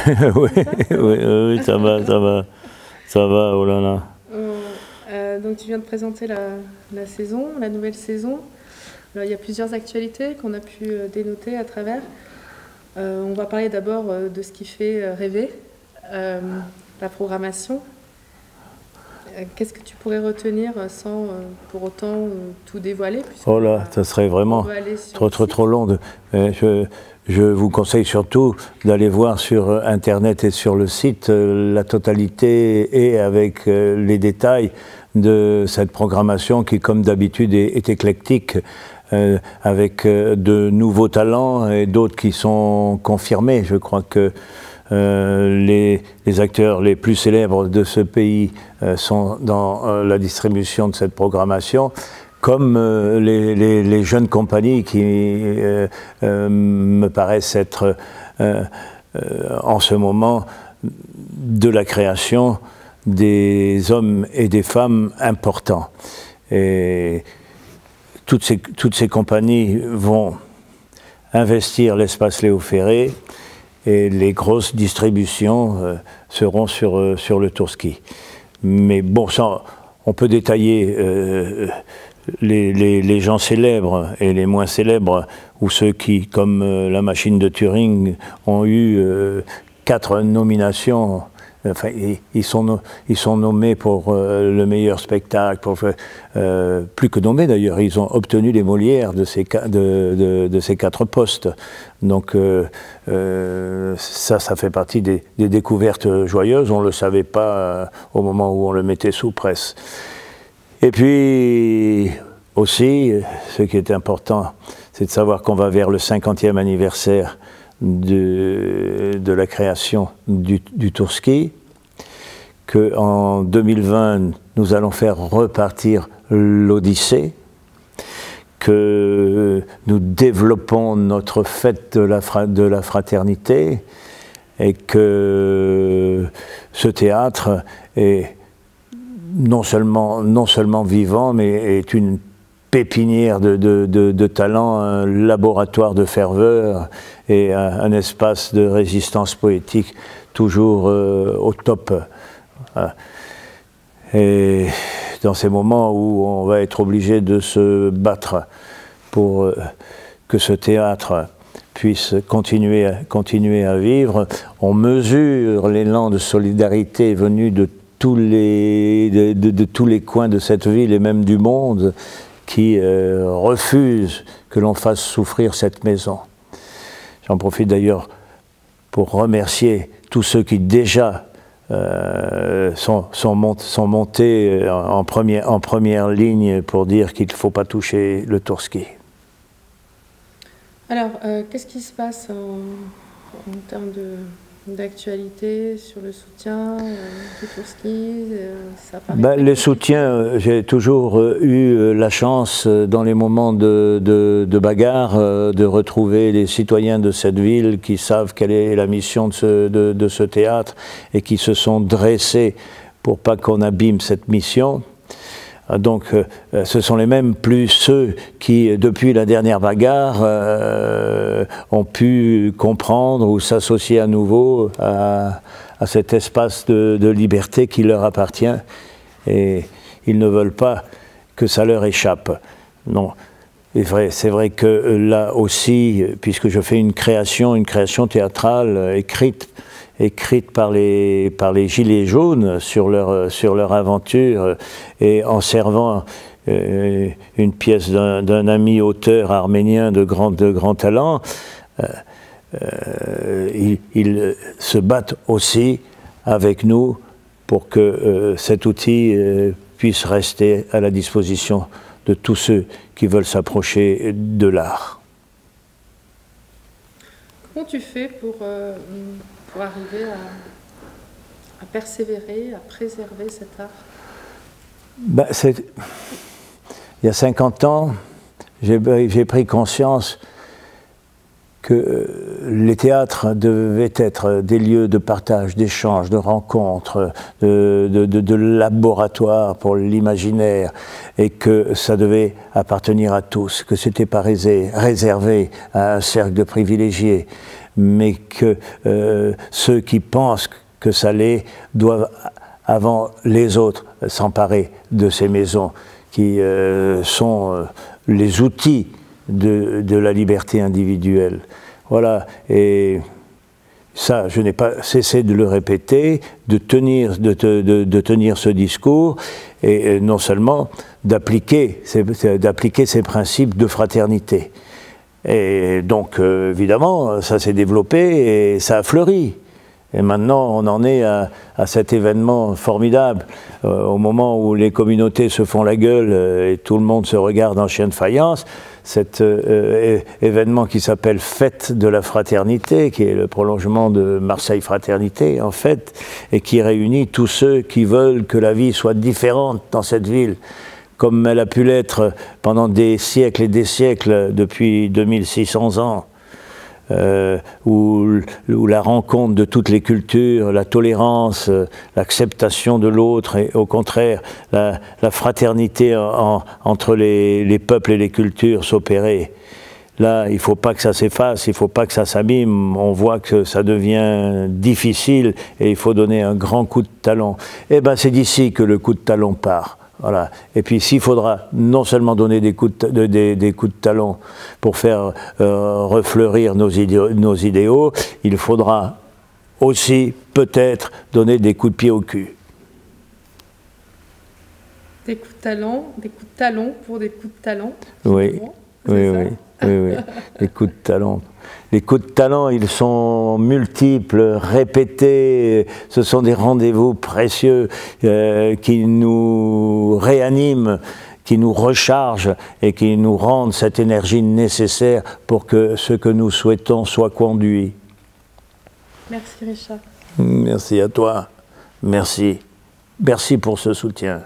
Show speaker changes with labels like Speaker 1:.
Speaker 1: Oui, oui, ça va, oh là là.
Speaker 2: Donc tu viens de présenter la saison, la nouvelle saison. Alors, il y a plusieurs actualités qu'on a pu dénoter à travers. On va parler d'abord de ce qui fait rêver, la programmation. Qu'est-ce que tu pourrais retenir sans pour autant tout dévoiler?
Speaker 1: Oh là, ça serait vraiment trop long. Je vous conseille surtout d'aller voir sur Internet et sur le site la totalité et avec les détails de cette programmation qui, comme d'habitude, est éclectique, avec de nouveaux talents et d'autres qui sont confirmés. Je crois que les acteurs les plus célèbres de ce pays sont dans la distribution de cette programmation, comme les jeunes compagnies qui me paraissent être en ce moment de la création des hommes et des femmes importants. Et toutes ces compagnies vont investir l'espace Léo Ferré et les grosses distributions seront sur le Tourski. Mais bon, ça, on peut détailler les gens célèbres et les moins célèbres, ou ceux qui, comme la machine de Turing, ont eu 4 nominations. Enfin, ils sont nommés pour le meilleur spectacle, plus que nommés d'ailleurs, ils ont obtenu les Molières de ces 4 postes. Donc ça fait partie des découvertes joyeuses, on ne le savait pas au moment où on le mettait sous presse. Et puis aussi, ce qui est important, c'est de savoir qu'on va vers le 50e anniversaire de la création du Tourski, qu'en 2020, nous allons faire repartir l'Odyssée, que nous développons notre fête de la fraternité, et que ce théâtre est non seulement vivant, mais est une pépinière de talent, un laboratoire de ferveur et un espace de résistance poétique toujours au top. Et dans ces moments où on va être obligé de se battre pour que ce théâtre puisse continuer à vivre, on mesure l'élan de solidarité venu de tous les coins de cette ville et même du monde, qui refuse que l'on fasse souffrir cette maison. J'en profite d'ailleurs pour remercier tous ceux qui déjà sont montés en première ligne pour dire qu'il ne faut pas toucher le Tourski.
Speaker 2: Alors, qu'est-ce qui se passe en termes d'actualité sur le soutien du Tourski?
Speaker 1: Les soutiens, j'ai toujours eu la chance, dans les moments de bagarre, de retrouver les citoyens de cette ville qui savent quelle est la mission de ce théâtre et qui se sont dressés pour pas qu'on abîme cette mission. Donc, ce sont les mêmes plus ceux qui, depuis la dernière bagarre, ont pu comprendre ou s'associer à nouveau à cet espace de liberté qui leur appartient, et ils ne veulent pas que ça leur échappe. Non, c'est vrai que là aussi, puisque je fais une création théâtrale écrite par les Gilets jaunes sur leur aventure, et en servant une pièce d'un ami auteur arménien de grand talent, ils se battent aussi avec nous pour que cet outil puisse rester à la disposition de tous ceux qui veulent s'approcher de l'art.
Speaker 2: Comment tu fais pour arriver à persévérer, à préserver cet art?
Speaker 1: Il y a 50 ans, j'ai pris conscience que les théâtres devaient être des lieux de partage, d'échange, de rencontres, de laboratoire pour l'imaginaire, et que ça devait appartenir à tous, que c'était pas réservé à un cercle de privilégiés. mais que ceux qui pensent que ça l'est doivent, avant les autres, s'emparer de ces maisons qui sont les outils de la liberté individuelle. Voilà, et ça, je n'ai pas cessé de le répéter, de tenir ce discours, et non seulement d'appliquer ces principes de fraternité. Et donc, évidemment, ça s'est développé et ça a fleuri. Et maintenant, on en est à cet événement formidable, au moment où les communautés se font la gueule et tout le monde se regarde en chien de faïence. Cet événement qui s'appelle Fête de la Fraternité, qui est le prolongement de Marseille Fraternité, en fait, et qui réunit tous ceux qui veulent que la vie soit différente dans cette ville, comme elle a pu l'être pendant des siècles et des siècles, depuis 2600 ans. Où la rencontre de toutes les cultures, la tolérance, l'acceptation de l'autre et au contraire la fraternité entre les peuples et les cultures s'opérait. Là, il ne faut pas que ça s'efface, il ne faut pas que ça s'abîme. On voit que ça devient difficile et il faut donner un grand coup de talon. Eh bien, c'est d'ici que le coup de talon part. Voilà. Et puis s'il faudra non seulement donner des coups de talon pour faire refleurir nos idéaux, il faudra aussi peut-être donner des coups de pied au cul.
Speaker 2: Des coups de talon pour des coups de talon.
Speaker 1: Oui, oui. Les coups de talon. Les coups de talon, ils sont multiples, répétés, ce sont des rendez-vous précieux qui nous réaniment, qui nous rechargent et qui nous rendent cette énergie nécessaire pour que ce que nous souhaitons soit conduit.
Speaker 2: Merci Richard.
Speaker 1: Merci à toi. Merci. Merci pour ce soutien.